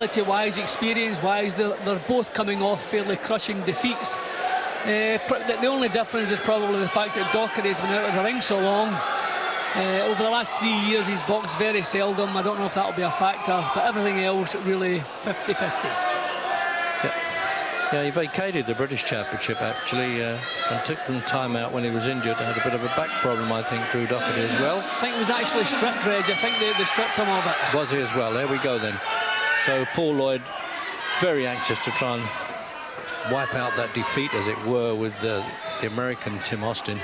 Wise, experience-wise, they're both coming off fairly crushing defeats. The only difference is probably the fact that Docherty's been out of the ring so long. Over the last 3 years, he's boxed very seldom. I don't know if that'll be a factor, but everything else, really 50-50. Yeah, he vacated the British Championship, actually, and took some time out when he was injured. Had a bit of a back problem, I think, Drew Docherty as well. I think it was actually stripped, Reg. I think they stripped him of it. Was he as well? There we go, then. So Paul Lloyd, very anxious to try and wipe out that defeat, as it were, with the American Tim Austin.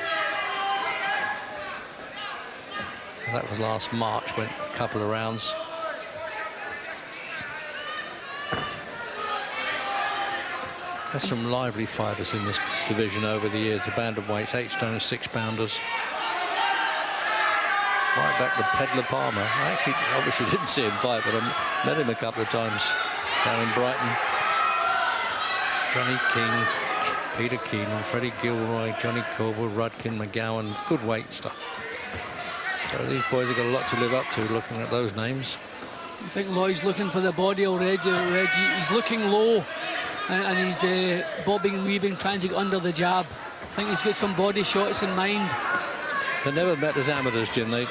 That was last March, went a couple of rounds. There's some lively fighters in this division over the years. The bantamweights, 8-stone, 6-pounders. Right back to Pedler Palmer. I actually obviously didn't see him fight, but I met him a couple of times down in Brighton. Johnny King, Peter Keenan, Freddie Gilroy, Johnny Coble, Rudkin, McGowan. Good weight stuff. So these boys have got a lot to live up to looking at those names. I think Lloyd's looking for the body already. He's looking low. And he's bobbing and weaving, trying to get under the jab. I think he's got some body shots in mind. They never met as amateurs, Jim. Their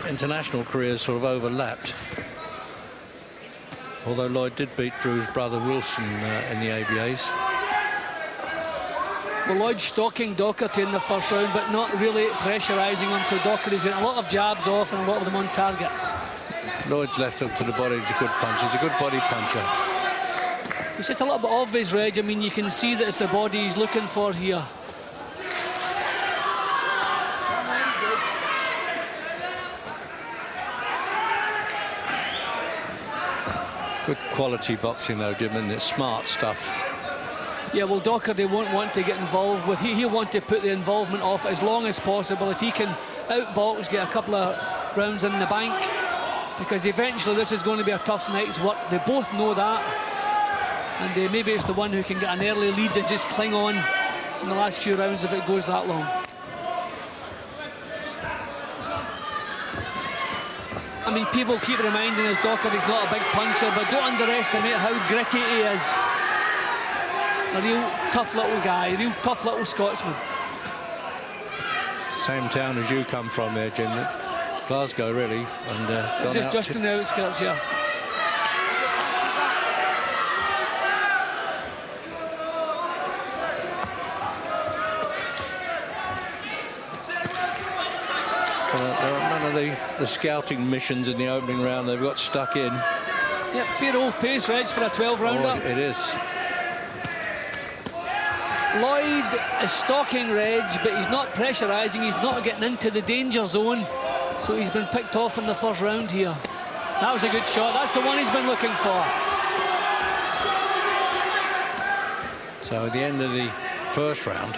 international careers sort of overlapped. Although Lloyd did beat Drew's brother Wilson in the ABAs. Well, Lloyd's stalking Docherty in the first round, but not really pressurising him, so Docherty's getting a lot of jabs off and a lot of them on target. Lloyd's left hook to the body is a good punch. He's a good body puncher. It's just a little bit obvious, Reg. I mean, you can see that it's the body he's looking for here. Good quality boxing, though, Jim, and it's smart stuff. Yeah, well, Docherty won't want to get involved with. He'll want to put the involvement off as long as possible. If he can outbox, get a couple of rounds in the bank, because eventually this is going to be a tough night's work. They both know that. And maybe it's the one who can get an early lead and just cling on in the last few rounds if it goes that long. I mean, people keep reminding us Docherty's not a big puncher, but don't underestimate how gritty he is. A real tough little guy, a real tough little Scotsman. Same town as you come from there, Jim. Glasgow, really. And just on the outskirts, yeah. None of the scouting missions in the opening round, they've got stuck in. Yep, fair old pace, Reg, for a 12-rounder. Oh, it is. Lloyd is stalking Reg, but he's not pressurising, he's not getting into the danger zone. So he's been picked off in the first round here. That was a good shot, that's the one he's been looking for. So at the end of the first round,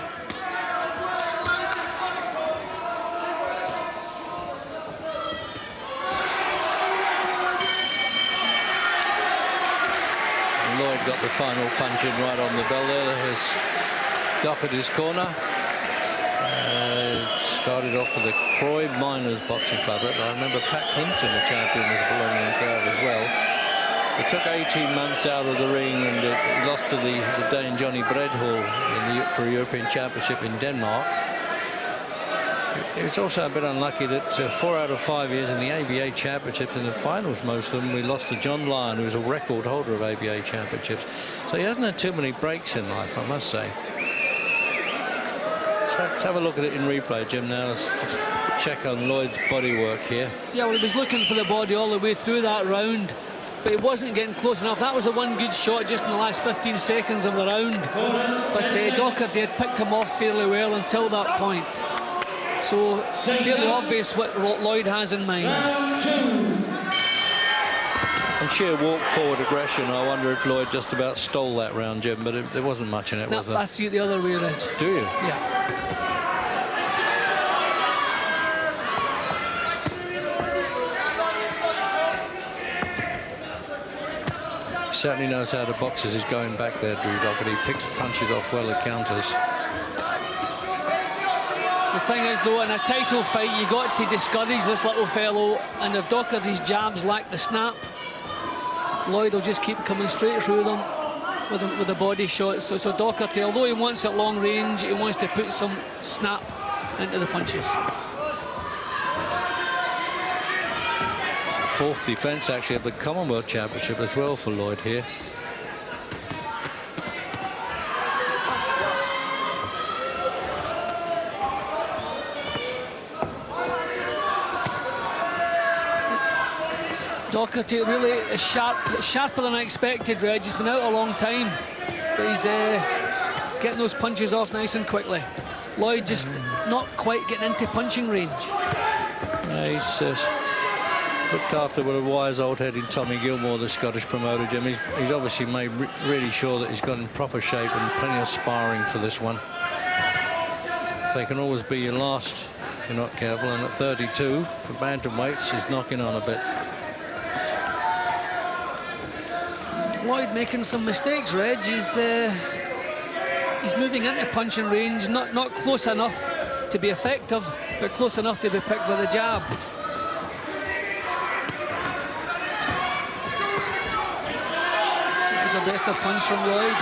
Lloyd got the final punch in right on the bell there. There's Docherty's corner. Started off with the Croy Miners Boxing Club. I remember Pat Clinton, the champion, was belonging to that as well. It took 18 months out of the ring and he lost to the Dane Johnny Bredhall for a European Championship in Denmark. It was also a bit unlucky that 4 out of 5 years in the ABA Championships, in the finals, most of them, we lost to John Lyon, who's a record holder of ABA Championships. So he hasn't had too many breaks in life, I must say. So let's have a look at it in replay, Jim. Now let's check on Lloyd's bodywork here. Yeah, well, he was looking for the body all the way through that round, but he wasn't getting close enough. That was the one good shot just in the last 15 seconds of the round. But Docherty had picked him off fairly well until that point. So fairly obvious what Lloyd has in mind. And sheer walk-forward aggression. I wonder if Lloyd just about stole that round, Jim, but there wasn't much in it, was there? I see it the other way around. Do you? Yeah. Certainly knows how to box as he's going back there, Drew Docherty. He picks punches off well at counters. The thing is, though, in a title fight, you got to discourage this little fellow, and if Docherty's jabs lack the snap, Lloyd will just keep coming straight through them with a body shot. So Docherty, although he wants it long range, he wants to put some snap into the punches. Fourth defence actually of the Commonwealth Championship as well for Lloyd here. Docherty really is sharper than I expected, Reg. He's been out a long time, but he's getting those punches off nice and quickly. Lloyd just not quite getting into punching range. He's looked after with a wise old head in Tommy Gilmore, the Scottish promoter, Jim. He's obviously made really sure that he's got in proper shape and plenty of sparring for this one. They can always be your last if you're not careful, and at 32 for bantamweights, he's knocking on a bit. Lloyd making some mistakes, Reg. He's moving into punching range, not close enough to be effective, but close enough to be picked with a jab. There's a better punch from Lloyd.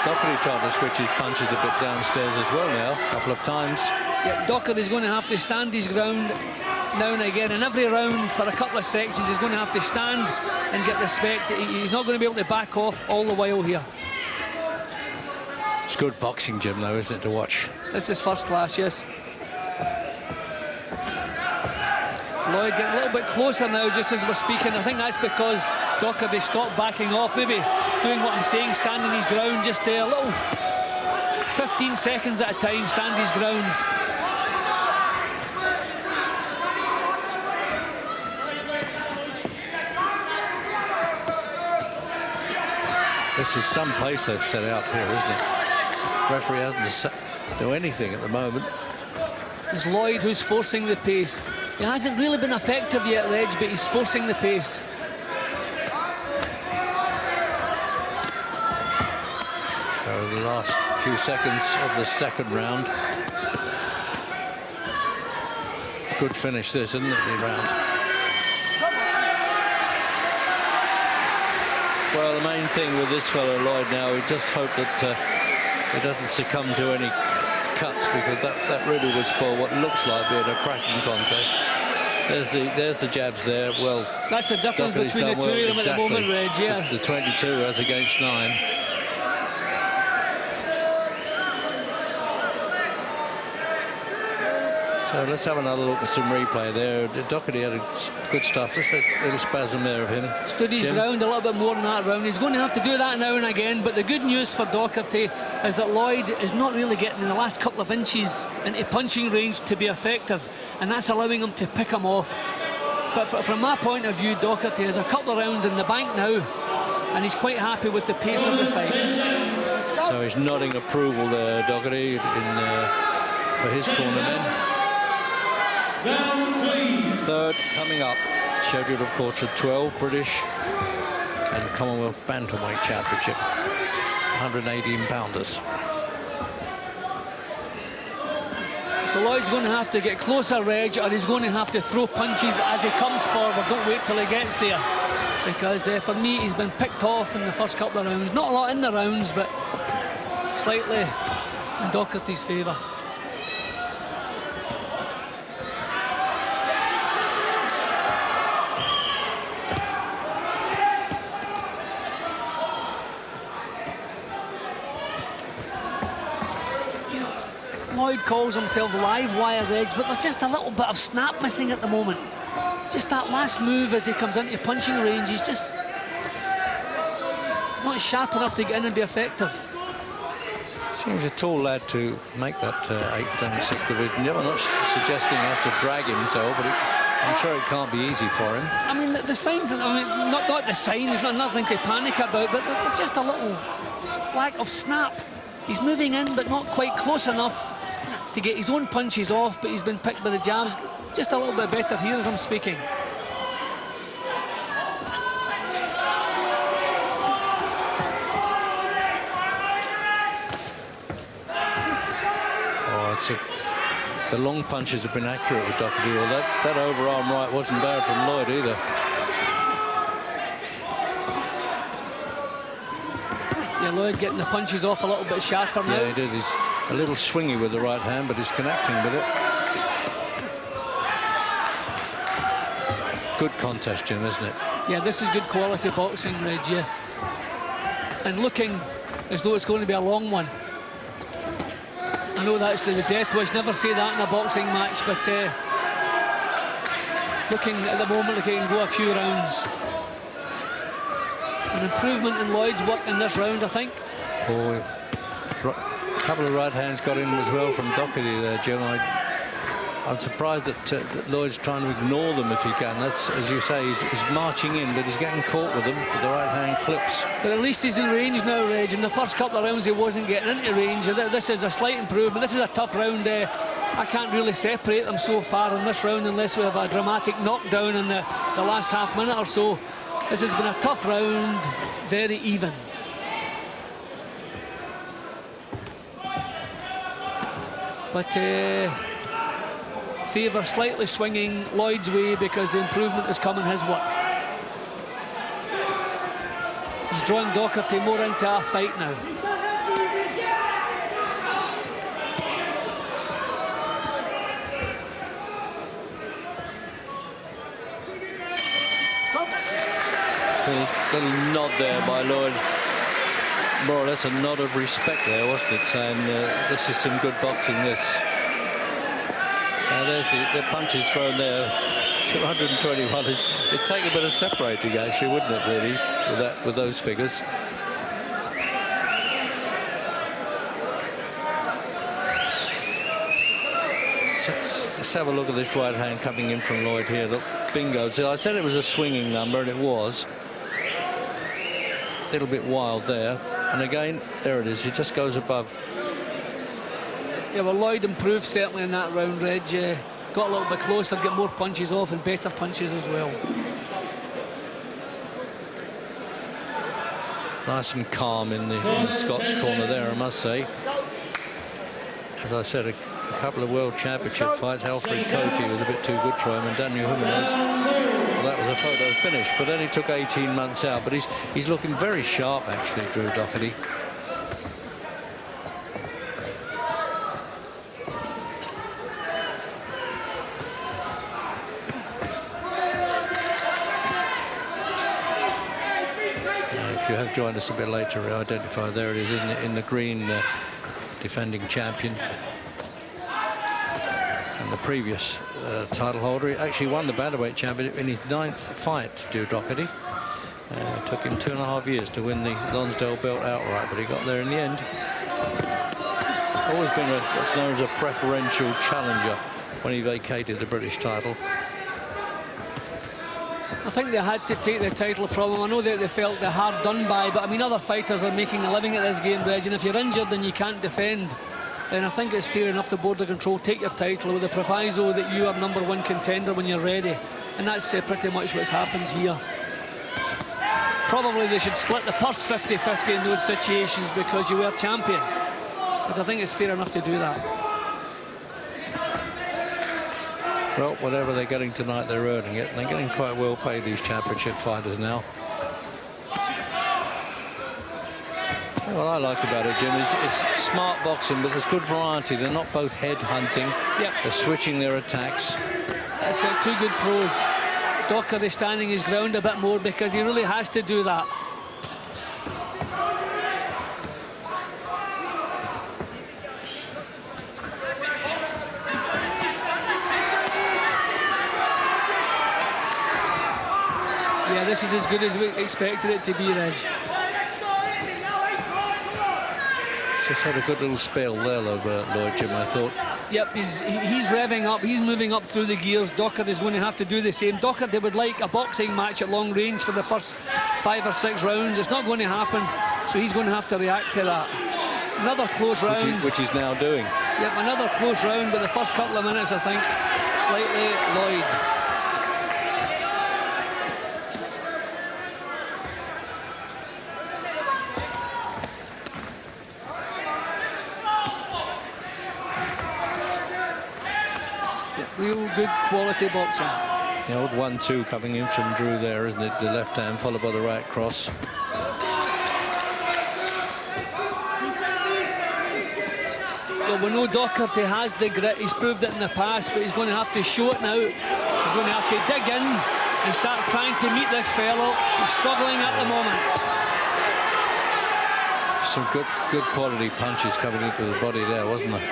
Docherty trying to switch his punches a bit downstairs as well now, a couple of times. Yeah, Docherty's going to have to stand his ground now and again. In every round for a couple of sections, he's going to have to stand and get respect. He's not going to be able to back off all the while here. It's good boxing, Jim, though, isn't it, to watch? This is first class, yes. Lloyd getting a little bit closer now just as we're speaking. I think that's because Docherty stopped backing off, maybe doing what I'm saying, standing his ground, just a little 15 seconds at a time, stand his ground. This is some pace they've set out here, isn't it? Referee hasn't do anything at the moment. It's Lloyd who's forcing the pace. He hasn't really been effective yet, Reg, but he's forcing the pace. So the last few seconds of the second round. Good finish this, isn't it, the round? Well, the main thing with this fellow Lloyd now, we just hope that he doesn't succumb to any cuts, because that really would spoil what looks like being a cracking contest. There's the jabs there. Well, that's the difference Docherty's between the two of them exactly. at the moment, Reg. Yeah. The 22 as against 9. So let's have another look at some replay there. Docherty had good stuff. Just a little spasm there of him. Stood his ground a little bit more in that round. He's going to have to do that now and again, but the good news for Docherty is that Lloyd is not really getting in the last couple of inches into punching range to be effective, and that's allowing him to pick him off. From my point of view, Docherty has a couple of rounds in the bank now, and he's quite happy with the pace of the fight. So he's nodding approval there, Docherty, for his corner men. Third coming up, scheduled of course for 12 British and Commonwealth Bantamweight Championship, 118-pounders. So Lloyd's going to have to get closer, Reg, or he's going to have to throw punches as he comes forward. Don't wait till he gets there, because for me he's been picked off in the first couple of rounds. Not a lot in the rounds, but slightly in Docherty's favour. Lloyd calls himself live wire, Reg, but there's just a little bit of snap missing at the moment. Just that last move as he comes into punching range, he's just not sharp enough to get in and be effective. Seems a tall lad to make that 8th and 6th division. I'm not suggesting he has to drag himself, but I'm sure it can't be easy for him. I mean, the signs, not the signs, nothing to panic about, but there's just a little lack of snap. He's moving in, but not quite close enough to get his own punches off, but he's been picked by the jabs. Just a little bit better here as I'm speaking. The long punches have been accurate with Docherty. Well, that overarm right wasn't bad from Lloyd either. Yeah, Lloyd getting the punches off a little bit sharper now. Yeah, he did. He's a little swingy with the right hand, but he's connecting with it. Good contest, Jim, isn't it? Yeah, this is good quality boxing, Reg, yes. And looking as though it's going to be a long one. I know that's the death wish, never say that in a boxing match, but looking at the moment like it can go a few rounds. An improvement in Lloyd's work in this round, I think. Oh, a couple of right hands got in as well from Docherty there, Jim. I'm surprised that Lloyd's trying to ignore them if he can. That's, as you say, he's marching in, but he's getting caught with them with the right hand clips. But at least he's in range now, Reg. In the first couple of rounds, he wasn't getting into range. This is a slight improvement. This is a tough round. I can't really separate them so far in this round unless we have a dramatic knockdown in the last half minute or so. This has been a tough round, very even. But favour slightly swinging Lloyd's way because the improvement is coming his way. He's drawing Docherty more into a fight now. Little nod there by Lloyd. More or less a nod of respect there, wasn't it? Saying this is some good boxing, this. Now there's the punches thrown there. 221. It'd take a bit of separating, actually, wouldn't it, really, with those figures? Let's have a look at this right hand coming in from Lloyd here. Look, bingo. So I said it was a swinging number, and it was. A little bit wild there. And again, there it is. He just goes above. Yeah, well, Lloyd improved certainly in that round, Reg. Got a little bit closer, get more punches off and better punches as well. Nice and calm in the Scots corner there, I must say. As I said, a couple of World Championship fights. Alfred Cote was a bit too good for him, and Daniel Jimenez, well, that was a photo finish, but then he took 18 months out. But he's looking very sharp, actually, Drew Docherty. If you have joined us a bit later, we identify there it is in the green, defending champion. And the previous title holder, he actually won the Bantamweight championship in his 9th fight, Drew Docherty. It took him 2.5 years to win the Lonsdale belt outright, but he got there in the end. Always been what's known as a preferential challenger when he vacated the British title. I think they had to take the title from him. I know that they felt they're hard done by, but I mean, other fighters are making a living at this game, Reg, and if you're injured and you can't defend, then I think it's fair enough the Board of Control take your title with the proviso that you are #1 contender when you're ready. And that's pretty much what's happened here. Probably they should split the purse 50-50 in those situations because you were champion. But I think it's fair enough to do that. Well, whatever they're getting tonight, they're earning it. And they're getting quite well paid, these championship fighters now. What I like about it, Jim, is it's smart boxing, but there's good variety. They're not both head hunting. Yep. They're switching their attacks. That's two good pros. Docherty standing his ground a bit more because he really has to do that. Yeah, this is as good as we expected it to be, Reg. Just had a good little spell there, though, Lloyd, Jim, I thought. Yep, he's revving up, he's moving up through the gears. Docherty's going to have to do the same. Docherty would like a boxing match at long range for the first 5 or 6 rounds. It's not going to happen, so he's going to have to react to that. Another close round. Which he's now doing. Yep, another close round, but the first couple of minutes, I think, slightly Lloyd. Real good quality boxing. The old 1-2 coming in from Drew there, isn't it? The left hand followed by the right cross. Well, we know Docherty has the grit. He's proved it in the past, but he's going to have to show it now. He's going to have to dig in and start trying to meet this fellow. He's struggling at the moment. Some good quality punches coming into the body there, wasn't there?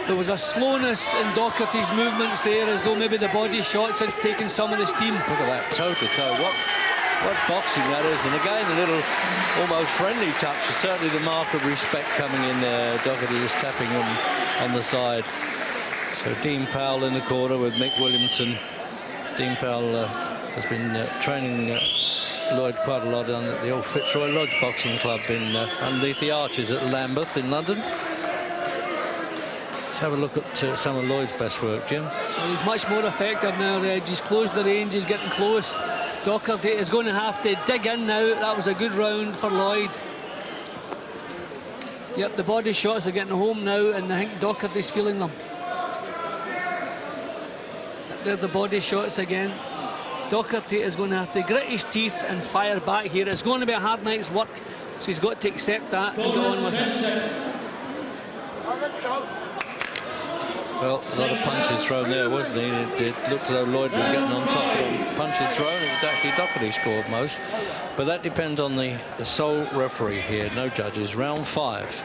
There was a slowness in Docherty's movements there, as though maybe the body shots had taken some of the steam. Look at that toe-to-toe. What boxing that is. And again, a little almost friendly touch. Certainly the mark of respect coming in there. Docherty is tapping him on the side. So Dean Powell in the corner with Mick Williamson. Dean Powell has been training Lloyd quite a lot on the old Fitzroy Lodge Boxing Club underneath the arches at Lambeth in London. Let's have a look at some of Lloyd's best work, Jim. Well, he's much more effective now, Reg. He's closed the range, he's getting close. Docherty is going to have to dig in now. That was a good round for Lloyd. Yep, the body shots are getting home now, and I think Docherty's feeling them. There's the body shots again. Docherty is going to have to grit his teeth and fire back here. It's going to be a hard night's work, so he's got to accept that and get on with it. Well, a lot of punches thrown there, wasn't he? It looked as though Lloyd was getting on top of punches thrown. It was actually Docherty scored most. But that depends on the sole referee here. No judges. Round 5.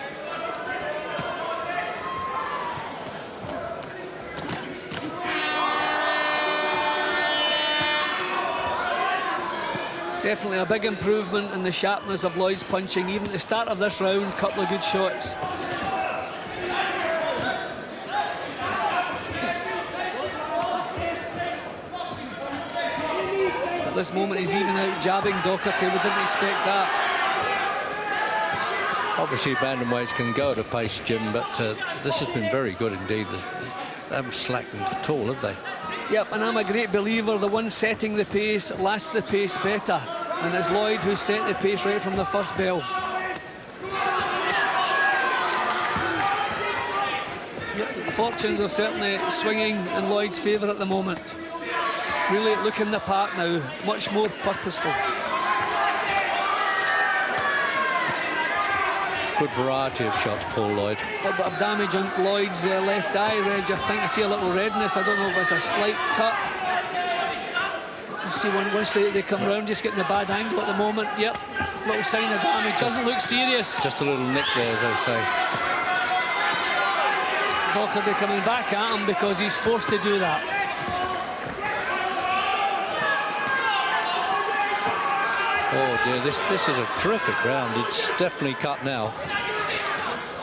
Definitely a big improvement in the sharpness of Lloyd's punching. Even at the start of this round, a couple of good shots. At this moment, he's even out jabbing Docherty. We didn't expect that. Obviously, bantamweights can go at a pace, Jim, but this has been very good indeed. They haven't slackened at all, have they? Yep, and I'm a great believer the one setting the pace lasts the pace better. And it's Lloyd who set the pace right from the first bell. Yep, fortunes are certainly swinging in Lloyd's favour at the moment. Really looking the part now, much more purposeful. Good variety of shots, Paul Lloyd. A little bit of damage on Lloyd's left eye, Reg. I think I see a little redness. I don't know if it's a slight cut. You see once they come round, just getting a bad angle at the moment. Yep, little sign of damage. Doesn't look serious. Just a little nick there, as they say. Docherty coming back at him because he's forced to do that. Oh dear, this is a terrific round. It's definitely cut now.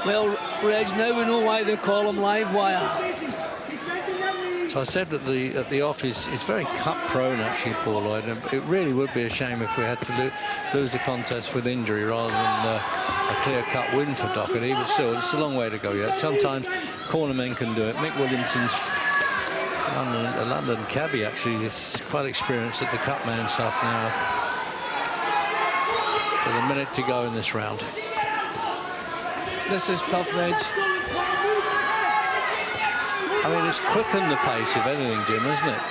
Well, Reg, now we know why they call him live wire. So I said that the off is very cut prone actually, Paul Lloyd, and it really would be a shame if we had to lose the contest with injury rather than a clear-cut win for Docherty. But still, it's a long way to go yet. Sometimes cornermen can do it. Mick Williamson's a London cabbie actually is quite experienced at the cut man stuff now. With a minute to go in this round. This is tough, Reg. I mean, it's quickened the pace, if anything, Jim, isn't it?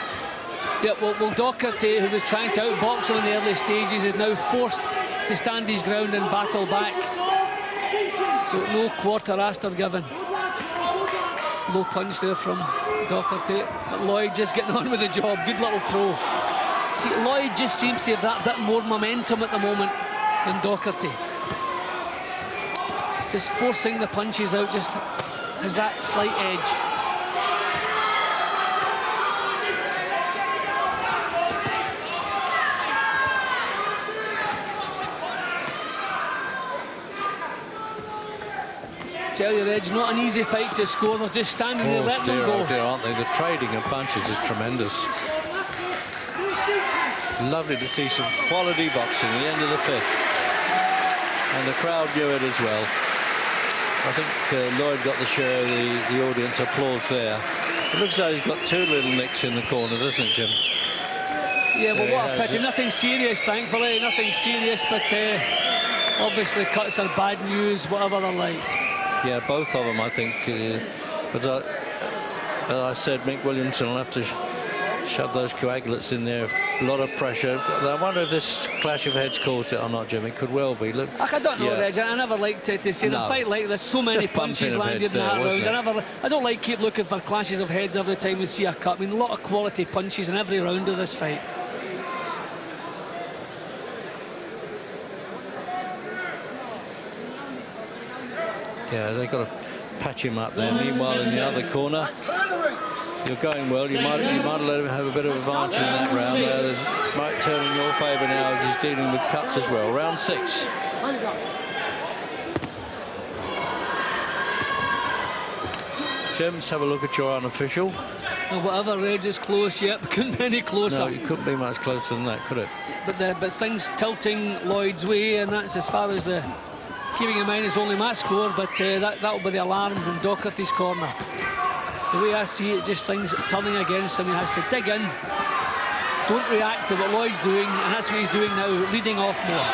Yeah, well, Docherty, who was trying to outbox him in the early stages, is now forced to stand his ground and battle back. So no quarter asked or given. Low punch there from Docherty. But Lloyd just getting on with the job. Good little pro. See, Lloyd just seems to have that bit more momentum at the moment than Docherty. Just forcing the punches out, just has that slight edge. Tell you, Reg, not an easy fight to score. They're just standing there letting them go. Oh dear, aren't they? The trading of punches is tremendous. Lovely to see some quality boxing at the end of the 5th. And the crowd knew it as well. I think Lloyd got the share of the audience applause there. It looks like he's got 2 little nicks in the corner, doesn't it, Jim? Yeah, well, what a pity. Nothing serious, thankfully. Nothing serious, but obviously cuts are bad news, whatever they're like. Yeah, both of them, I think. But as I said, Mick Williamson will have to shove those coagulates in there A lot of pressure. I wonder if this clash of heads caused it or not, Jim. It could well be. Look, I don't know, yeah. Reg. I never like to see No. a fight like this. So many Just punches bumping of landed heads in that there, round. I don't like keep looking for clashes of heads every time we see a cut. I mean, a lot of quality punches in every round of this fight. Yeah, they've got to patch him up there. Meanwhile, in the other corner, you're going well. You might let him have a bit of advantage in that round. It might turn in your favour now as he's dealing with cuts as well. Round 6. Jim, let's have a look at your unofficial. Well, whatever, Reg, is close yet. Couldn't be any closer. No, it couldn't be much closer than that, could it? But things tilting Lloyd's way, and that's as far as the... Keeping in mind it's only match score, but that'll be the alarm in Docherty's corner. The way I see it, just things turning against him. He has to dig in, don't react to what Lloyd's doing, and that's what he's doing now, leading off more.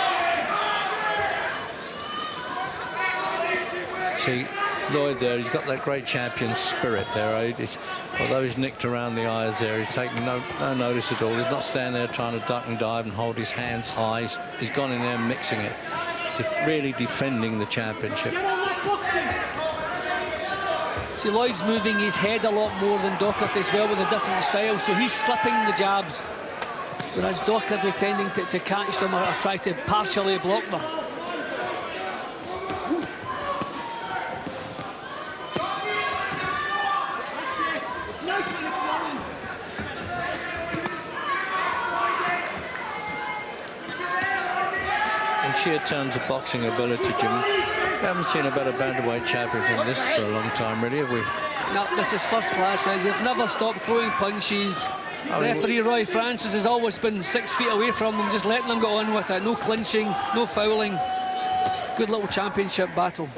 See, Lloyd there, he's got that great champion spirit there. Although he's nicked around the eyes there, he's taken no notice at all. He's not standing there trying to duck and dive and hold his hands high. He's gone in there mixing it. Really defending the championship. See, Lloyd's moving his head a lot more than Docherty as well with a different style, so he's slipping the jabs, whereas Docherty tending to catch them or try to partially block them. Sheer terms of boxing ability, Jim. We haven't seen a better bantamweight champion than this for a long time, really, have we? No, this is first class. He's never stopped throwing punches. Referee Roy Francis has always been 6 feet away from them, just letting them go on with it. No clinching, no fouling. Good little championship battle.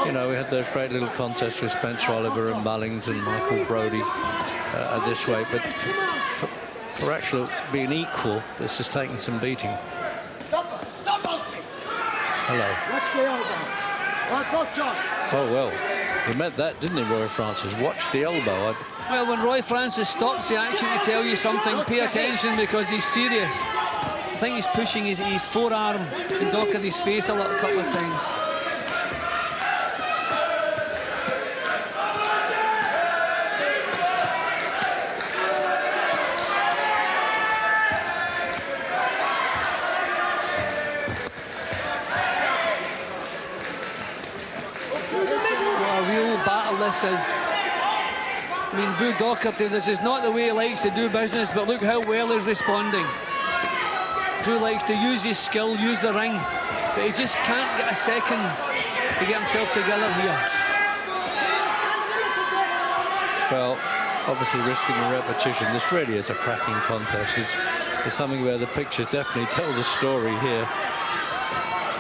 You know, we had those great little contests with Spencer Oliver and Mullings and Michael Brodie this way, but for actually being equal, this is taking some beating. Hello. Oh, well, he meant that, didn't he, Roy Francis? Watch the elbow. Well, when Roy Francis stops the action to tell you something, pay attention because he's serious. I think he's pushing his forearm in Docherty's face a couple of times. I mean, Drew Docherty, this is not the way he likes to do business, but look how well he's responding. Drew likes to use his skill, use the ring, but he just can't get a second to get himself together here. Well, obviously risking a repetition, this really is a cracking contest. It's something where the pictures definitely tell the story here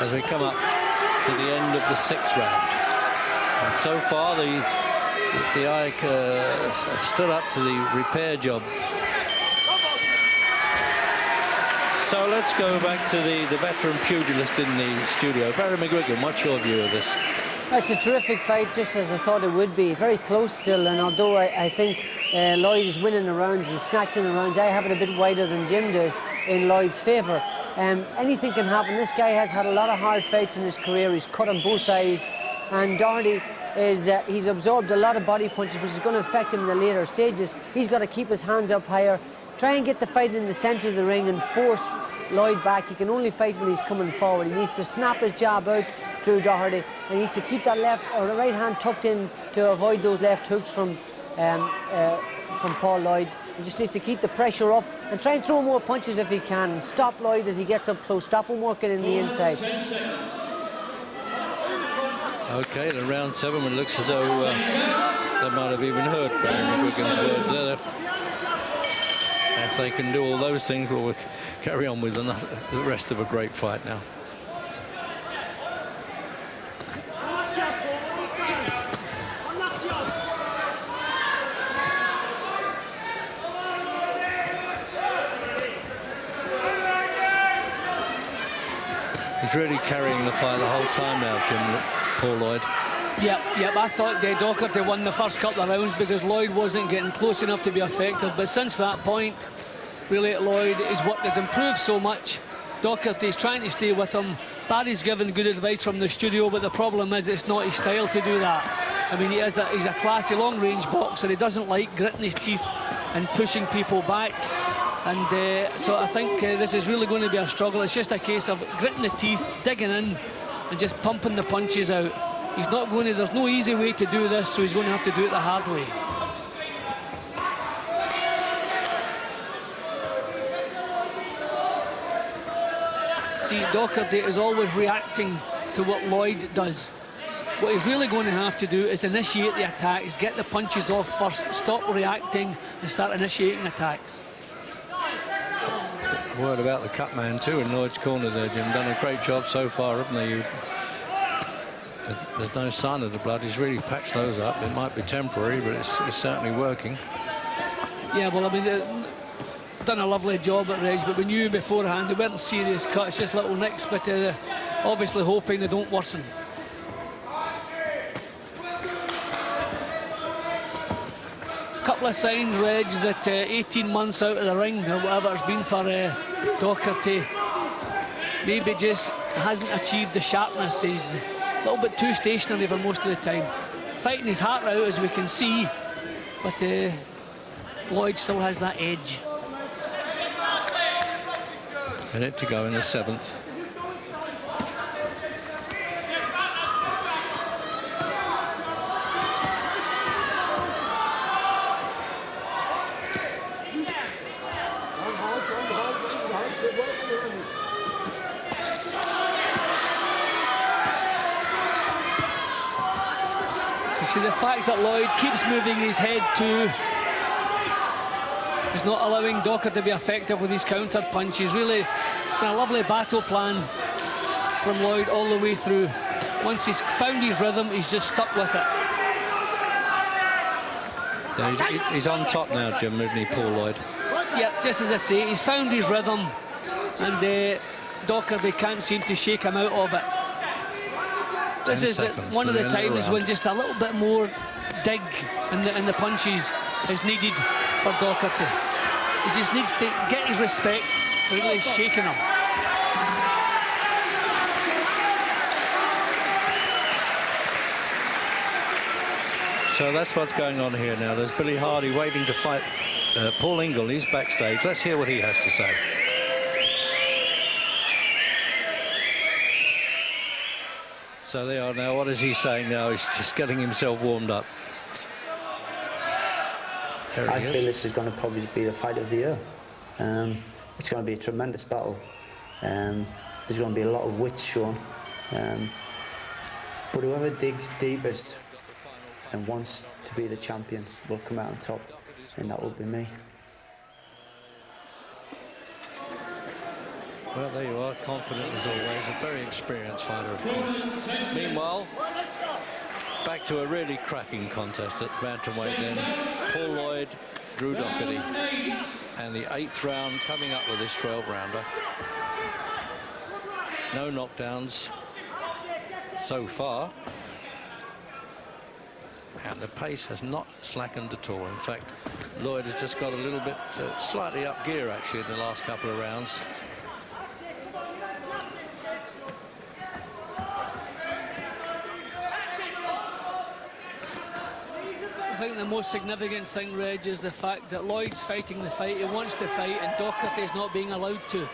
as we come up to the end of the 6th round. And so far, the Ike stood up to the repair job. So let's go back to the veteran pugilist in the studio. Barry McGuigan, what's your view of this? It's a terrific fight, just as I thought it would be. Very close still, and although I think Lloyd is winning the rounds and snatching the rounds, I have it a bit wider than Jim does in Lloyd's favour. Anything can happen. This guy has had a lot of hard fights in his career. He's cut on both eyes. And Docherty he's absorbed a lot of body punches, which is going to affect him in the later stages. He's got to keep his hands up higher, try and get the fight in the centre of the ring and force Lloyd back. He can only fight when he's coming forward. He needs to snap his jab out through Docherty, and he needs to keep that left or the right hand tucked in to avoid those left hooks from Paul Lloyd. He just needs to keep the pressure up and try and throw more punches if he can. Stop Lloyd as he gets up close. Stop him working in the inside. Okay, then round 7, it looks as though they might have even heard Barry McGuigan's words there. If they can do all those things, we'll carry on with the rest of a great fight now. He's really carrying the fight the whole time now, Jim, Paul Lloyd. Yep, I thought Docherty won the first couple of rounds because Lloyd wasn't getting close enough to be effective. But since that point, really, Lloyd, his work has improved so much. Docherty's trying to stay with him. Barry's given good advice from the studio, but the problem is it's not his style to do that. I mean, he's a classy long-range boxer. He doesn't like gritting his teeth and pushing people back. And so I think this is really going to be a struggle. It's just a case of gritting the teeth, digging in, and just pumping the punches out. He's not going to, there's no easy way to do this, so he's going to have to do it the hard way. See, Docherty is always reacting to what Lloyd does. What he's really going to have to do is initiate the attacks, get the punches off first, stop reacting and start initiating attacks. Word about the cut man too in Lloyd's corner there, Jim. Done a great job so far, haven't they? There's no sign of the blood. He's really patched those up. It might be temporary, but it's certainly working. Yeah, well, I mean, they've done a lovely job at Reg, but we knew beforehand they weren't serious cuts, just little nicks, but obviously hoping they don't worsen. Couple of signs, Reg, that 18 months out of the ring, or whatever it's been for Docherty, maybe just hasn't achieved the sharpness. He's a little bit too stationary for most of the time. Fighting his heart out, as we can see, but Lloyd still has that edge. Minute to go in the 7th. See, the fact that Lloyd keeps moving his head too is not allowing Docherty to be effective with his counter punches. Really, it's been a lovely battle plan from Lloyd all the way through. Once he's found his rhythm, he's just stuck with it. Yeah, he's on top now, Jim, isn't he, Paul Lloyd? Yeah, just as I say, he's found his rhythm, and Docherty can't seem to shake him out of it. This is one of the times when just a little bit more dig in the punches is needed for Docherty. He just needs to get his respect for really shaking him. So that's what's going on here now. There's Billy Hardy waiting to fight Paul Ingle. He's backstage. Let's hear what he has to say. So they are now. What is he saying now? He's just getting himself warmed up. I feel this is going to probably be the fight of the year. It's going to be a tremendous battle. There's going to be a lot of wits shown. But whoever digs deepest and wants to be the champion will come out on top, and that will be me. Well, there you are, confident as always, a very experienced fighter, of course. Meanwhile, back to a really cracking contest at Bantamweight then. Paul Lloyd, Drew Docherty, and the 8th round coming up with this 12-rounder. No knockdowns so far. And the pace has not slackened at all. In fact, Lloyd has just got a little bit slightly up gear, actually, in the last couple of rounds. I think the most significant thing, Reg, is the fact that Lloyd's fighting the fight he wants to fight, and Docherty's not being allowed to.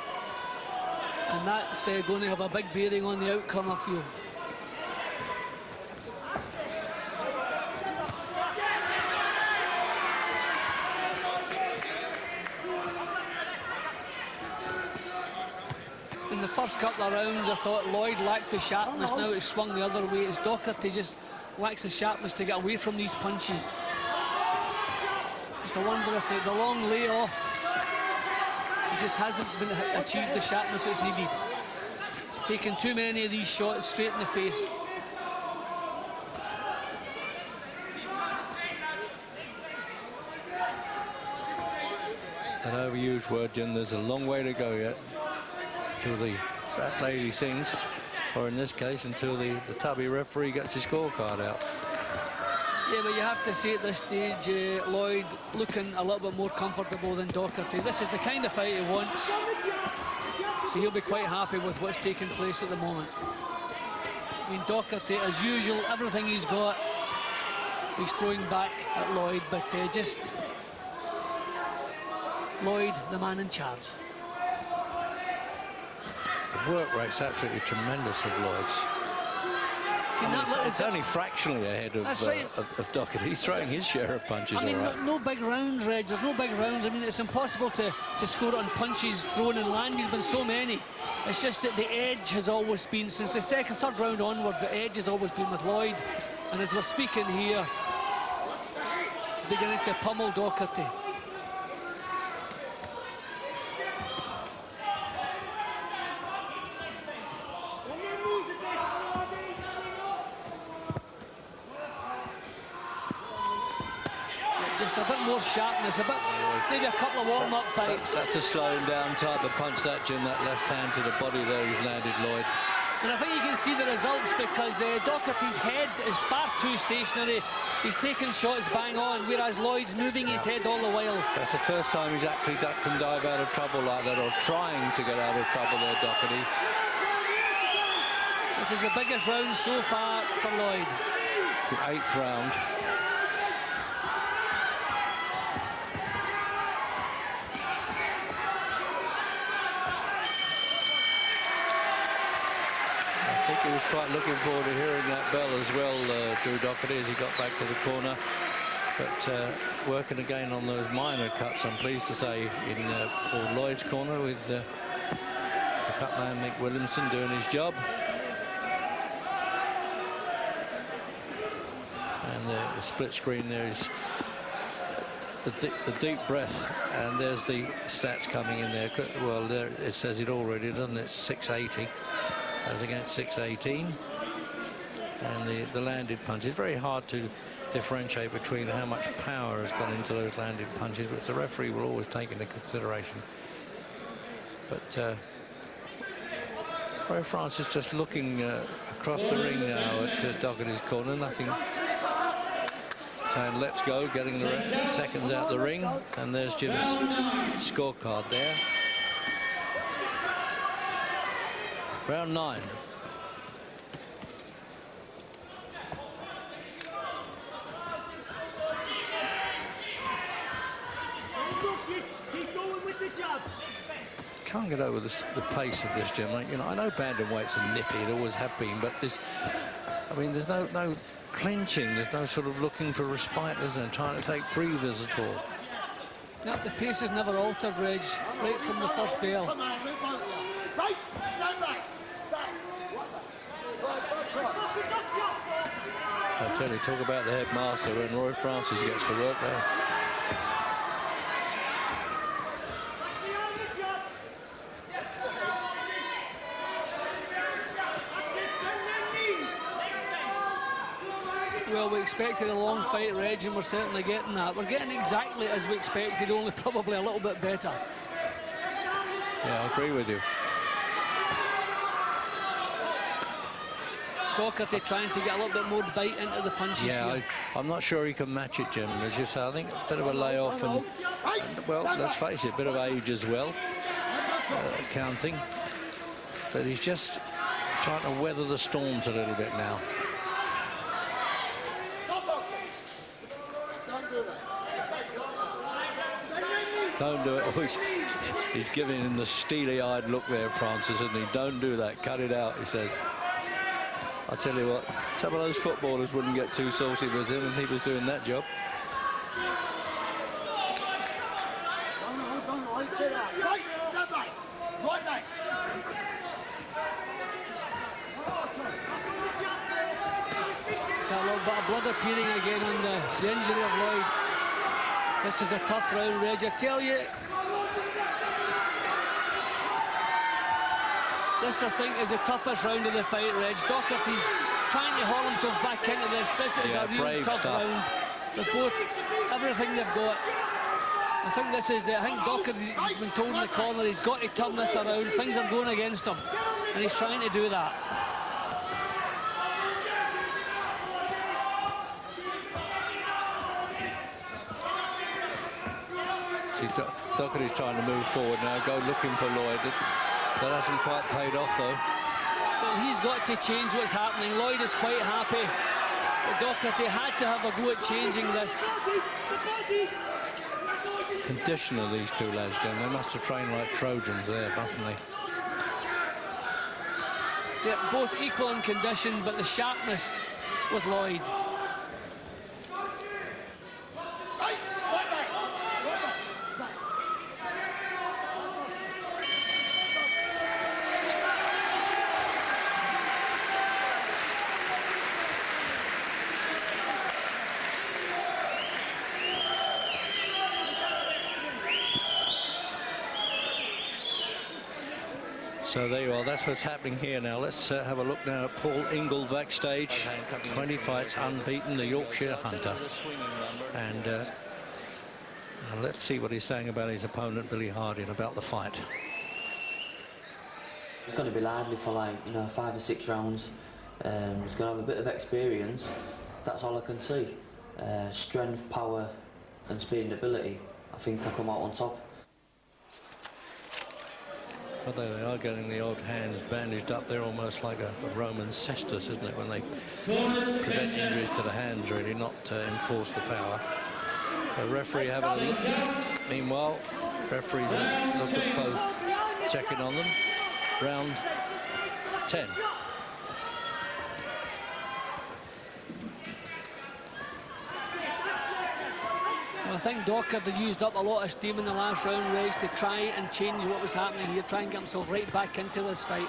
And that's going to have a big bearing on the outcome, I feel. In the first couple of rounds, I thought Lloyd lacked the sharpness. Now it's swung the other way. It's Docherty just lacks the sharpness to get away from these punches. Just I wonder if the long layoff, he just hasn't achieved the sharpness that's needed. Taking too many of these shots straight in the face. That overused word, Jim, there's a long way to go yet till the fat lady sings. or in this case, until the tubby referee gets his scorecard out. Yeah, but you have to say at this stage, Lloyd looking a little bit more comfortable than Docherty. This is the kind of fight he wants, so he'll be quite happy with what's taking place at the moment. I mean, Docherty, as usual, everything he's got, he's throwing back at Lloyd, but just Lloyd, the man in charge. The work rate's absolutely tremendous of Lloyd's. See, It's only fractionally ahead of Docherty. He's throwing his share of punches. I mean, all right. no big rounds, Reg. There's no big rounds. I mean, it's impossible to score on punches thrown and landed. There's been so many. It's just that the edge has always been, since the second, third round onward, the edge has always been with Lloyd. And as we're speaking here, he's beginning to pummel Docherty. Just a bit more sharpness, maybe a couple of warm-up fights. That's a slowing down type of punch, that, Jim. That left hand to the body there, he's landed Lloyd. And I think you can see the results because Docherty's head is far too stationary. He's taking shots bang on, whereas Lloyd's moving his head all the while. That's the first time he's actually ducked and dived out of trouble like that, or trying to get out of trouble there, Docherty. This is the biggest round so far for Lloyd. The 8th round. I think he was quite looking forward to hearing that bell as well, Drew Docherty, as he got back to the corner. But working again on those minor cuts, I'm pleased to say, in Paul Lloyd's corner with the cut man Mick Williamson doing his job. And the split screen there is the deep breath, and there's the stats coming in there. Well, there it says it already, doesn't it? 680 as against 618. And the landed punch. It's very hard to differentiate between how much power has gone into those landed punches, which the referee will always take into consideration. But Roy Francis just looking across the ring now at Docherty's corner, nothing, saying let's go, getting the seconds out the ring, and there's Jim's scorecard there. Round 9. Can't get over the pace of this, Jim. Like, you know, I know Bantamweight's a nippy, it always have been, but there's no clinching, there's no sort of looking for respite, is there, trying to take breathers at all. No, the pace has never altered, Reg, right from the first bell. Right, stand right. I tell you, talk about the headmaster when Roy Francis gets to work there. Well, we expected a long fight, Reg, and we're certainly getting that. We're getting exactly as we expected, only probably a little bit better. Yeah, I agree with you. Docherty trying to get a little bit more bite into the punches here. I'm not sure he can match it, Jim. As you say, I think a bit of a layoff and well, let's face it, a bit of age as well, counting. But he's just trying to weather the storms a little bit now. Don't do it. Oh, he's giving him the steely-eyed look there, Francis, isn't he? Don't do that. Cut it out, he says. I tell you what, some of those footballers wouldn't get too salty with him if he was doing that job. Got a little bit of blood appearing again on the injury of Lloyd. This is a tough round, Reg. I tell you, this, I think, is the toughest round of the fight, Reg. Docherty's trying to haul himself back into this. This is a real tough round. They're both, everything they've got. I think this is, I think Docherty's been told in the corner he's got to turn this around. Things are going against him, and he's trying to do that. Docherty's trying to move forward now, go looking for Lloyd. That hasn't quite paid off, though. Well, he's got to change what's happening. Lloyd is quite happy. But Docherty had to have a go at changing this. Condition of these two lads, Jim. They must have trained like Trojans there, mustn't they? Yeah, both equal in condition, but the sharpness with Lloyd. So there you are, that's what's happening here now. Let's have a look now at Paul Ingle backstage. 20 fights unbeaten, the Yorkshire Hunter. And let's see what he's saying about his opponent, Billy Harding, about the fight. It's going to be lively for, like, you know, 5 or 6 rounds. He's going to have a bit of experience. That's all I can see. Strength, power and speed and ability. I think I come out on top. But they are getting the odd hands bandaged up there, almost like a Roman cestus, isn't it, when they prevent injuries to the hands, really, not enforce the power. So referee having a look. Meanwhile, referees have looked at both, checking on them. Round 10. I think Docherty used up a lot of steam in the last round, Reg, to try and change what was happening here, try and get himself right back into this fight.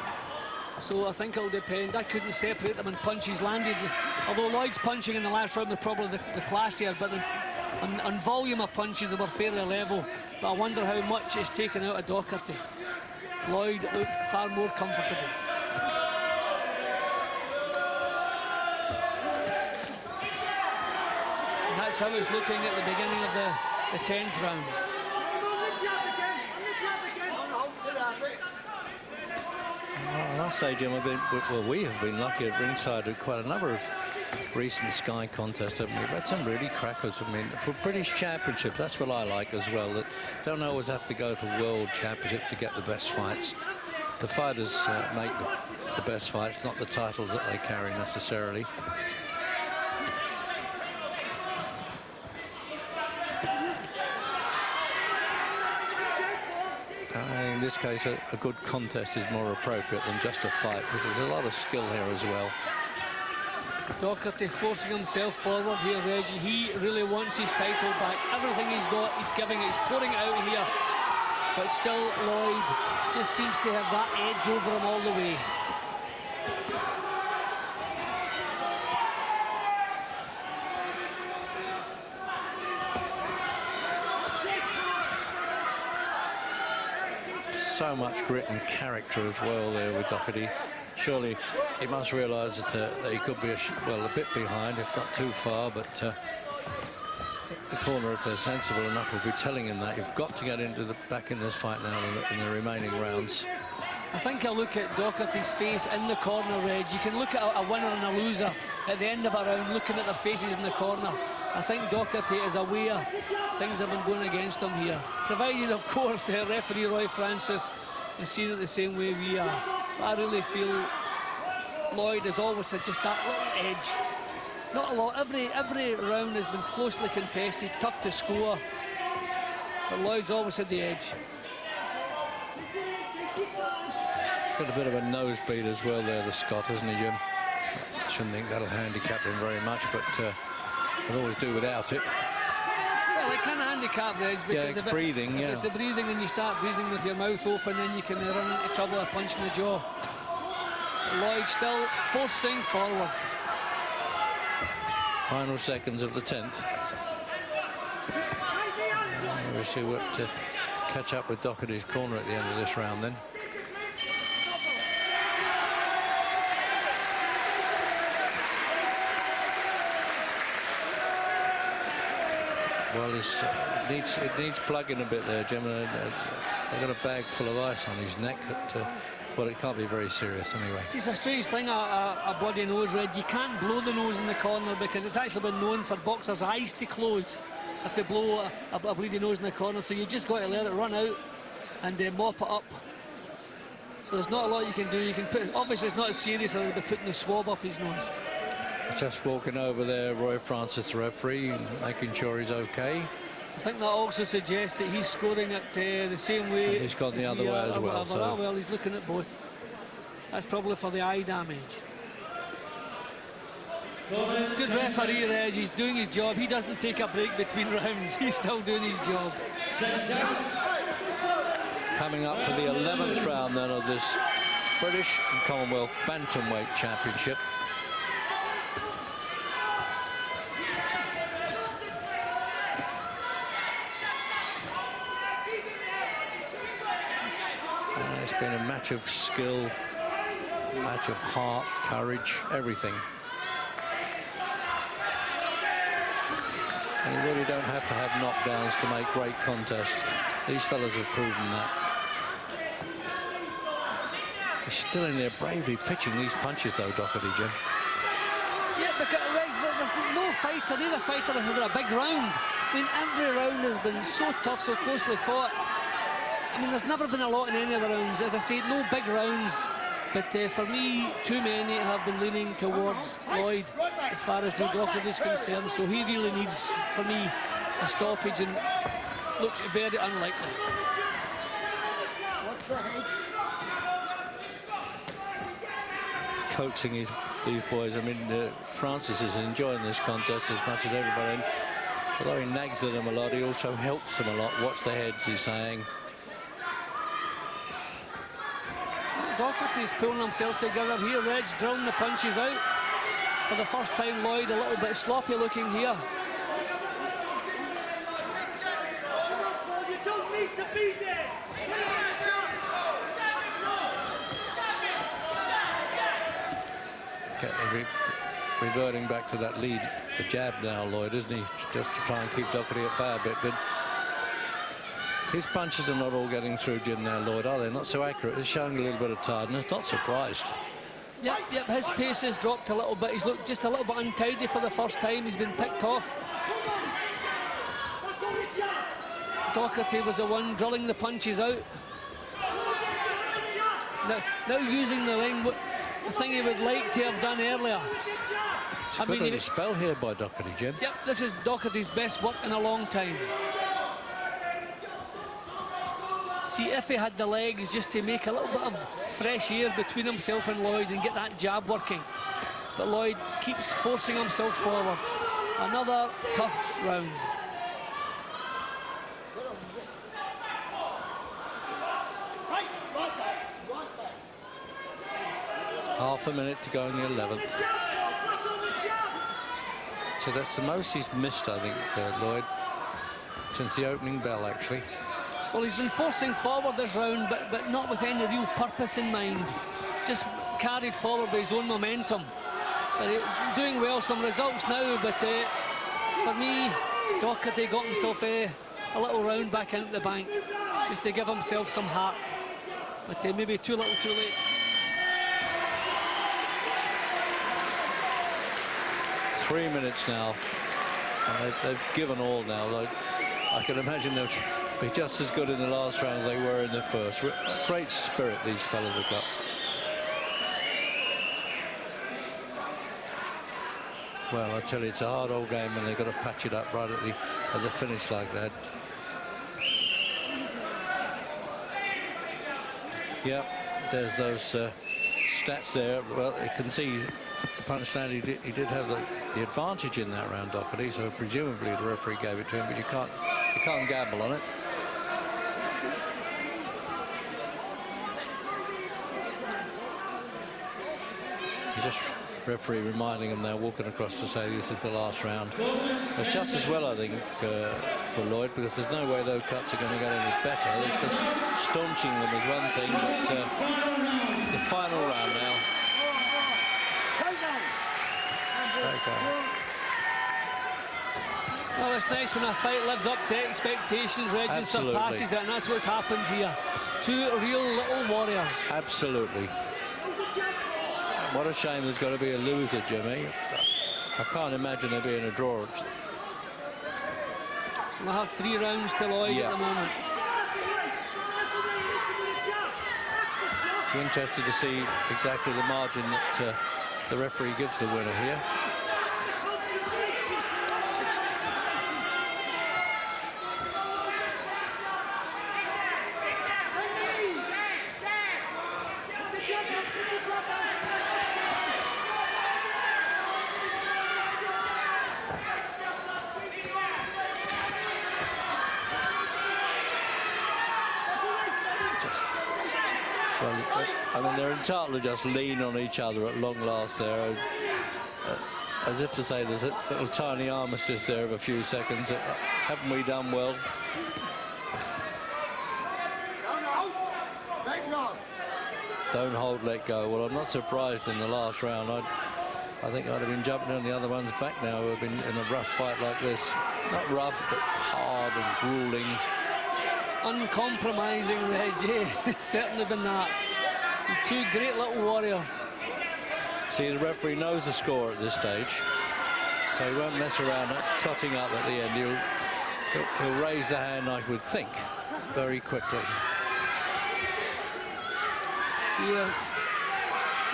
So I think it'll depend. I couldn't separate them when punches landed. Although Lloyd's punching in the last round were probably the classier, but on volume of punches they were fairly level. But I wonder how much is taken out of Docherty. Lloyd looked far more comfortable. That's how it's looking at the beginning of the 10th round. Well, I say, Jim, we have been lucky at ringside at quite a number of recent Sky contests, haven't we? We've had some really crackers. I mean, for British Championships, that's what I like as well, that don't always have to go to World Championships to get the best fights. The fighters make the best fights, not the titles that they carry necessarily. In this case, a good contest is more appropriate than just a fight, because there's a lot of skill here as well. Docherty forcing himself forward here, Reggie. He really wants his title back. Everything he's got, he's giving it, he's pouring it out here. But still, Lloyd just seems to have that edge over him all the way. So much grit and character as well there with Docherty. Surely he must realise that he could be a bit behind, if not too far, but the corner, if they're sensible enough, will be telling him that you've got to get back in this fight now in the remaining rounds. I think I'll look at Docherty's face in the corner, Reg. You can look at a winner and a loser at the end of a round, looking at their faces in the corner. I think Docherty is aware things have been going against him here, provided, of course, referee Roy Francis is seeing it the same way we are. But I really feel Lloyd has always had just that little edge. Not a lot. Every round has been closely contested, tough to score. But Lloyd's always had the edge. Got a bit of a nosebleed as well there, the Scot, isn't he, Jim? Shouldn't think that'll handicap him very much, but I'll always do without it. Well, it can handicap Reg, because it's breathing, if it's the breathing and you start breathing with your mouth open, then you can run into trouble a punch in the jaw. Lloyd still forcing forward. Final seconds of the 10th. We'll see what to catch up with Docherty's corner at the end of this round then. Well, it needs plugging a bit there, Jim. They've got a bag full of ice on his neck. Well, it can't be very serious anyway. See, it's a strange thing, a bloody nose, Red. You can't blow the nose in the corner, because it's actually been known for boxers' eyes to close if they blow a bleeding nose in the corner, so you just got to let it run out and mop it up. So there's not a lot you can do. You can put, obviously it's not as serious as they'll be putting the swab up his nose. Just walking over there, Roy Francis, the referee, making sure he's okay. I think that also suggests that he's scoring it the same way. And he's gone the other way as well. So. Oh, well, he's looking at both. That's probably for the eye damage. Good referee, Reg. He's doing his job. He doesn't take a break between rounds. He's still doing his job. Coming up for the 11th round then of this British and Commonwealth Bantamweight Championship. And it's been a match of skill, match of heart, courage, everything. And you really don't have to have knockdowns to make great contests. These fellas have proven that. He's still in there bravely pitching these punches though, Docherty, Jim. Yeah, because there's no fighter, neither fighter has had a big round. I mean, every round has been so tough, so closely fought. I mean, there's never been a lot in any of the rounds. As I say, no big rounds. But for me, too many have been leaning towards Lloyd as far as Drew Docherty is concerned. So he really needs, for me, a stoppage and looks very unlikely. Coaxing these boys. I mean, Francis is enjoying this contest as much as everybody. And although he nags at them a lot, he also helps them a lot. Watch their heads, he's saying. Docherty's pulling himself together here. Reg's drilling the punches out. For the first time, Lloyd a little bit sloppy looking here. You don't need to be there. Reverting back to that lead, the jab now, Lloyd, isn't he? Just to try and keep Docherty at bay a bit. But his punches are not all getting through Jim now, Lloyd, are they? Not so accurate. He's showing a little bit of tiredness. Not surprised. Yep, his pace has dropped a little bit. He's looked just a little bit untidy for the first time. He's been picked off. Docherty was the one drilling the punches out. Now using the ring, the thing he would like to have done earlier. It's a good little spell here by Docherty, Jim. Yep, this is Docherty's best work in a long time. See, if he had the legs just to make a little bit of fresh air between himself and Lloyd and get that jab working. But Lloyd keeps forcing himself forward. Another tough round. Half a minute to go in the 11th. So that's the most he's missed, I think, Lloyd, since the opening bell, actually. Well, he's been forcing forward this round, but not with any real purpose in mind. Just carried forward by his own momentum. But doing well, some results now, but for me, Docherty got himself a little round back into the bank, just to give himself some heart. But maybe too little, too late. 3 minutes now, and they've given all now. I can imagine they'll be just as good in the last round as they were in the first. Great spirit these fellas have got. Well, I tell you, it's a hard old game, and they've got to patch it up right at the finish like that. Yeah, there's those stats there. Well, you can see the punch stand. He did have the advantage in that round, Docherty. So presumably the referee gave it to him, but you can't gamble on it. Just referee reminding him now, walking across to say this is the last round. It's just as well, I think, for Lloyd, because there's no way those cuts are going to get any better. It's just staunching them is one thing, but the final round now. Okay. Well, it's nice when a fight lives up to expectations, Reg, and surpasses it, and that's what's happened here. Two real little warriors. Absolutely. What a shame there's got to be a loser, Jimmy. I can't imagine there being a draw. We'll have 3 rounds to Lloyd at the moment. Be interested to see exactly the margin that the referee gives the winner here. I mean, they're entitled to just lean on each other at long last there, as if to say there's a little tiny armistice there of a few seconds. Haven't we done well? Don't hold, let go. Well, I'm not surprised in the last round. I think I'd have been jumping on the other one's back now who have been in a rough fight like this. Not rough, but hard and grueling. Uncompromising, Jay. Certainly been that. 2 great little warriors. See, the referee knows the score at this stage, so he won't mess around totting up at the end. He'll raise the hand, I would think, very quickly. See,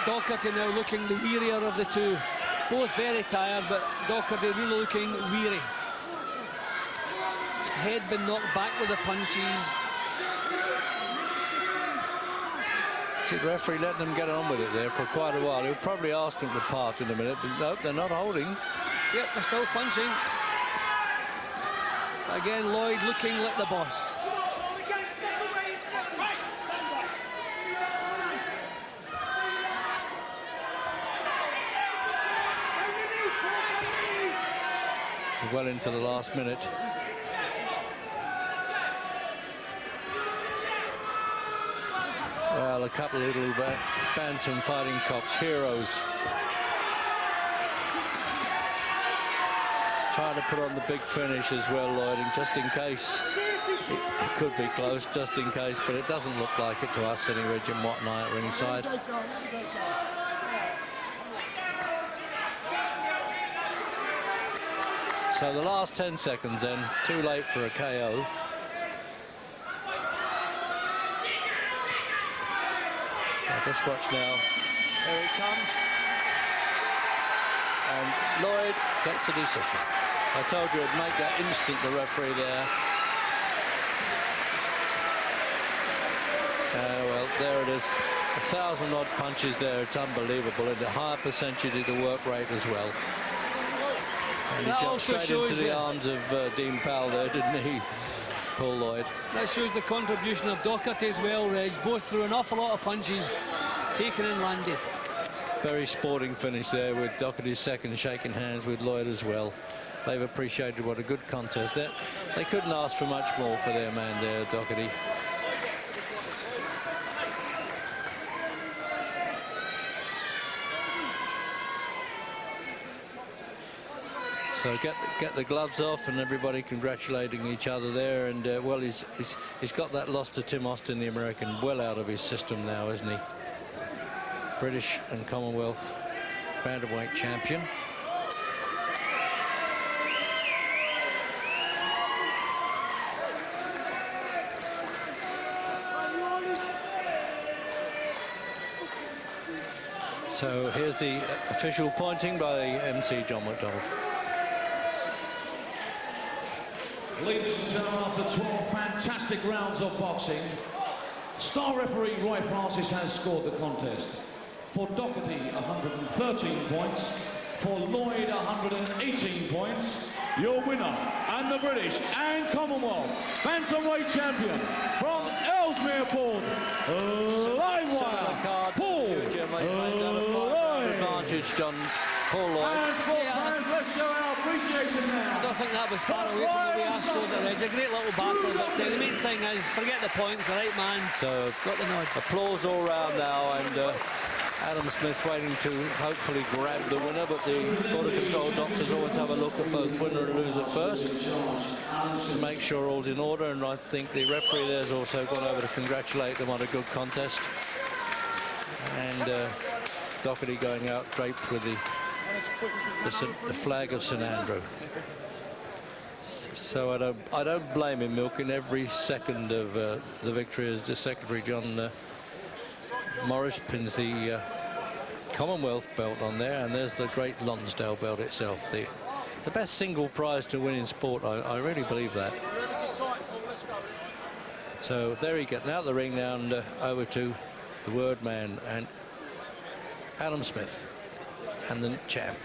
Docherty now looking the wearier of the 2. Both very tired, but Docherty really looking weary. Head been knocked back with the punches. See, the referee letting them get on with it there for quite a while. He'll probably ask them to part in a minute, but no, they're not holding. Yep, they're still punching. Again, Lloyd looking like the boss. Well into the last minute. Well, a couple of little bantam fighting cocks, heroes. Trying to put on the big finish as well, Lloyd, just in case. It could be close, just in case, but it doesn't look like it to us anyway, Jim Watt and I at ringside. So the last 10 seconds then, too late for a KO. Just watch now. Here it comes. And Lloyd gets the decision. I told you it'd make that instant, the referee there. Well, there it is. 1,000 odd punches there. It's unbelievable. And a higher percentage of the work rate as well. And he jumped straight into the arms of Dean Powell there, didn't he? Paul Lloyd. That shows the contribution of Docherty as well, Reg. Both threw an awful lot of punches, taken and landed. Very sporting finish there with Docherty's second, shaking hands with Lloyd as well. They've appreciated what a good contest there. They couldn't ask for much more for their man there, Docherty. So get the gloves off, and everybody congratulating each other there. And well, he's got that loss to Tim Austin, the American, well out of his system now, isn't he? British and Commonwealth Bantamweight champion. So here's the official pointing by MC John McDonald. Ladies and gentlemen, after 12 fantastic rounds of boxing, star referee Roy Francis has scored the contest. For Docherty, 113 points. For Lloyd, 118 points. Your winner, and the British and Commonwealth Bantamweight champion from Ellesmere Port, Livewire, Paul Lloyd. Advantage, John. Paul Lloyd. And for fans, let's show our appreciation now. I don't think that was far away from the way I scored it. It's a great little battle, but the main thing is, forget the points, the right man So got the nod. Applause all round now, and Adam Smith's waiting to hopefully grab the winner, but the border control doctors always have a look at both winner and loser first to make sure all's in order, and I think the referee there's also gone over to congratulate them on a good contest. And Docherty going out draped with the flag of St Andrew. So I don't blame him milking every second of the victory as the Secretary John Morris pins the Commonwealth belt on there, and there's the great Lonsdale belt itself. The best single prize to win in sport, I really believe that. So there he gets out the ring now, and over to the word man and Adam Smith and the champ.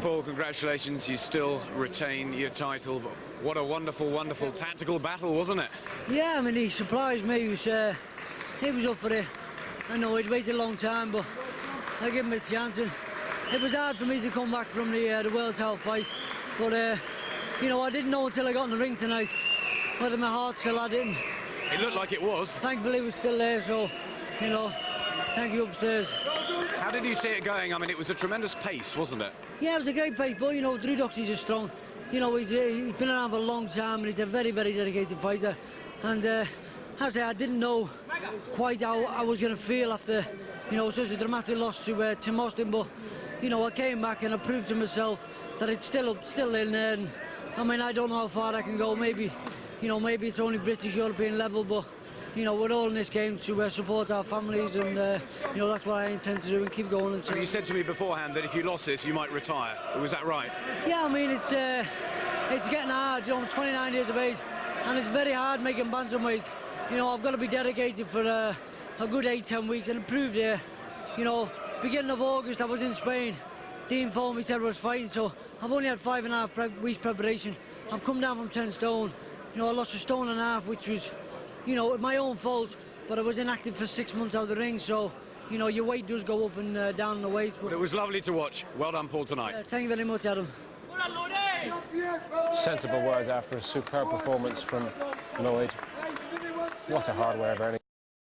Paul, congratulations, you still retain your title, but what a wonderful, wonderful tactical battle, wasn't it? Yeah, I mean, he surprised me. He was up for it. I know he'd waited a long time, but I gave him a chance, and it was hard for me to come back from the world title fight, but you know, I didn't know until I got in the ring tonight whether my heart still had it. It looked like it was. Thankfully it was still there, so, you know, thank you upstairs. How did you see it going? I mean, it was a tremendous pace, wasn't it? Yeah, it was a great pace, but, you know, Drew Docherty's is strong. You know, he's been around for a long time, and he's a very, very dedicated fighter. And as I say, I didn't know quite how I was going to feel after, you know, such a dramatic loss to Tim Austin, but, you know, I came back and I proved to myself that it's still in there. And, I mean, I don't know how far I can go. Maybe, you know, maybe it's only British, European level, but, you know, we're all in this game to support our families, and, you know, that's what I intend to do and keep going. Until... You said to me beforehand that if you lost this, you might retire. Was that right? Yeah, I mean, it's getting hard. You know, I'm 29 years of age, and it's very hard making bantamweight. You know, I've got to be dedicated for a good 8-10 weeks, and it proved here. You know, beginning of August, I was in Spain. Dean phoned me, said I was fighting, so I've only had 5.5 weeks preparation. I've come down from 10 stone. You know, I lost 1.5 stone, which was, you know, my own fault, but I was inactive for 6 months out of the ring, so, you know, your weight does go up and down in the weight. But it was lovely to watch. Well done, Paul, tonight. Thank you very much, Adam. Sensible words after a superb performance from Lloyd. What a hard way of earning.